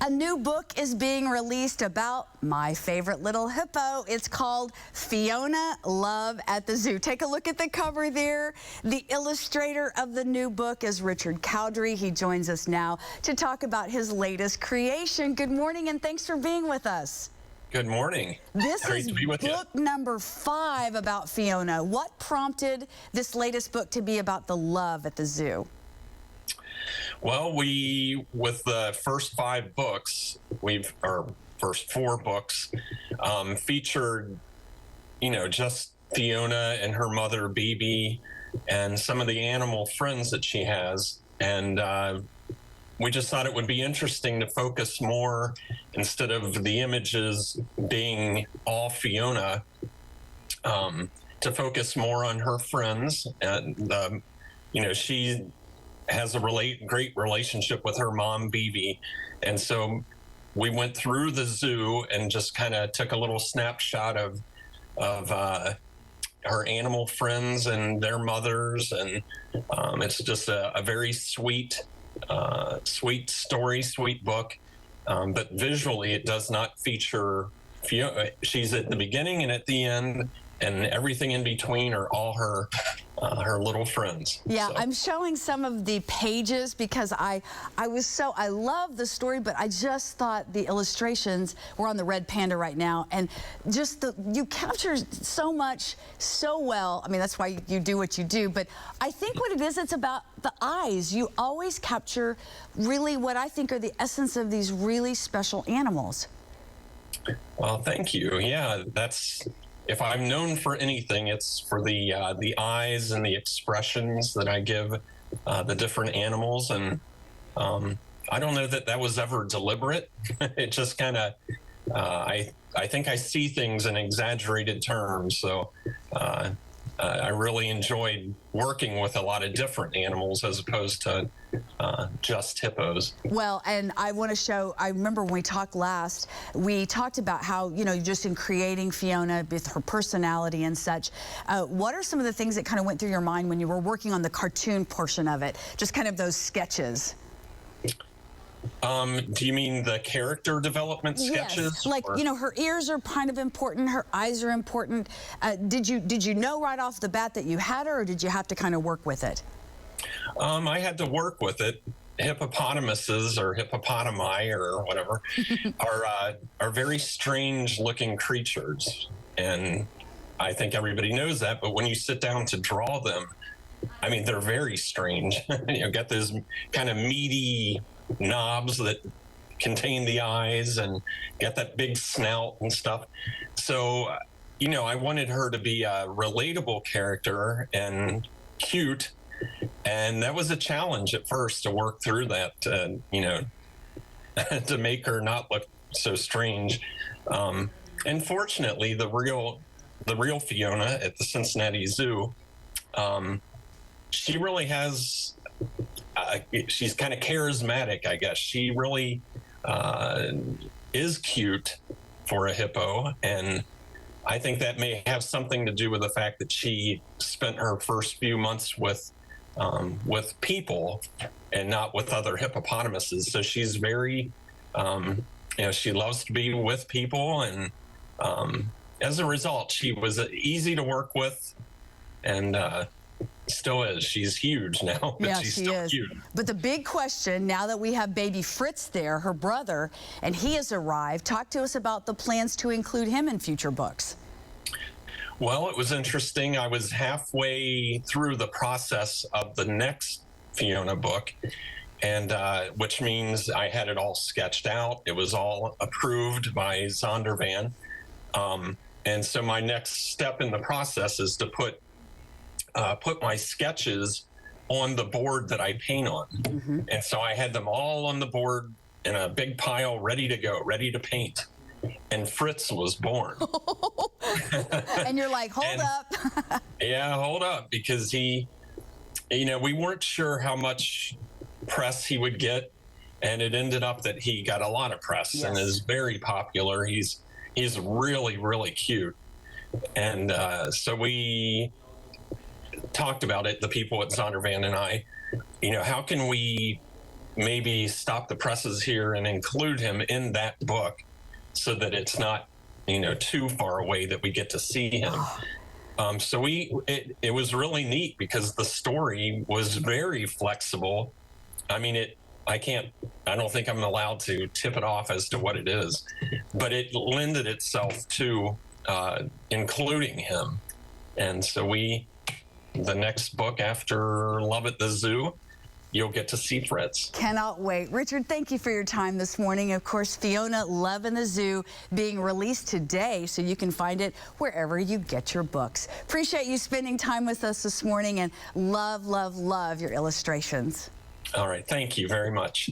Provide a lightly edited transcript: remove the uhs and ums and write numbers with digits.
A new book is being released about my favorite little hippo. It's called Fiona, Love at the Zoo. Take a look at the cover there. The illustrator of the new book is Richard Cowdrey. He joins us now to talk about his latest creation. Good morning and thanks for being with us. Good morning. This is book number 5 about Fiona. What prompted this latest book to be about the love at the zoo? Well, with the first 5 books, our first 4 books, featured, just Fiona and her mother, Bibi, and some of the animal friends that she has. And we just thought it would be interesting to focus more, instead of the images being all Fiona, to focus more on her friends. And, she has a great relationship with her mom, Bibi. And so we went through the zoo and just kind of took a little snapshot of her animal friends and their mothers. And it's just a very sweet story, sweet book. But visually, it does not feature Fiona. She's at the beginning and at the end, and everything in between are all her little friends. Yeah, so I'm showing some of the pages because I love the story, but I just thought the illustrations were on the Red Panda right now, and just you capture so much so well. I mean, that's why you do what you do, but I think what it is, it's about the eyes. You always capture really what I think are the essence of these really special animals. Well, thank you. Yeah, if I'm known for anything, it's for the eyes and the expressions that I give the different animals. And I don't know that was ever deliberate. It just kind of, I think I see things in exaggerated terms. So I really enjoyed working with a lot of different animals as opposed to just hippos. Well, and I want to show, I remember when we talked last, we talked about how, just in creating Fiona with her personality and such, what are some of the things that kind of went through your mind when you were working on the cartoon portion of it? Just kind of those sketches. Do you mean the character development sketches? Yes, like, her ears are kind of important, her eyes are important. Did you know right off the bat that you had her, or did you have to kind of work with it? I had to work with it. Hippopotamuses, or hippopotami, or whatever, are very strange looking creatures. And I think everybody knows that, but when you sit down to draw them, I mean, they're very strange. Got those kind of meaty knobs that contain the eyes, and got that big snout and stuff. So, I wanted her to be a relatable character and cute. And that was a challenge at first, to work through that, to make her not look so strange. And fortunately, the real Fiona at the Cincinnati Zoo, she really has, she's kind of charismatic, I guess. She really is cute for a hippo. And I think that may have something to do with the fact that she spent her first few months with people and not with other hippopotamuses. So she's very, she loves to be with people. And as a result, she was easy to work with, and still is. She's huge now, but she's still cute. But the big question, now that we have baby Fritz there, her brother, and he has arrived, talk to us about the plans to include him in future books. Well, it was interesting. I was halfway through the process of the next Fiona book, and which means I had it all sketched out. It was all approved by Zondervan. And so my next step in the process is to put my sketches on the board that I paint on. Mm-hmm. And so I had them all on the board in a big pile, ready to go, ready to paint. And Fritz was born. And you're like, hold up. Yeah, hold up, because he, we weren't sure how much press he would get, and it ended up that he got a lot of press. Yes. And is very popular. He's really, really cute. And so we talked about it, the people at Zondervan and I, how can we maybe stop the presses here and include him in that book so that it's not, too far away that we get to see him. So it was really neat because the story was very flexible. I mean, I don't think I'm allowed to tip it off as to what it is, but it lended itself to including him. And so the next book after Love at the Zoo, you'll get to see Fritz. Cannot wait. Richard, thank you for your time this morning. Of course, Fiona, Love in the Zoo, being released today, so you can find it wherever you get your books. Appreciate you spending time with us this morning, and love, love, love your illustrations. All right. Thank you very much.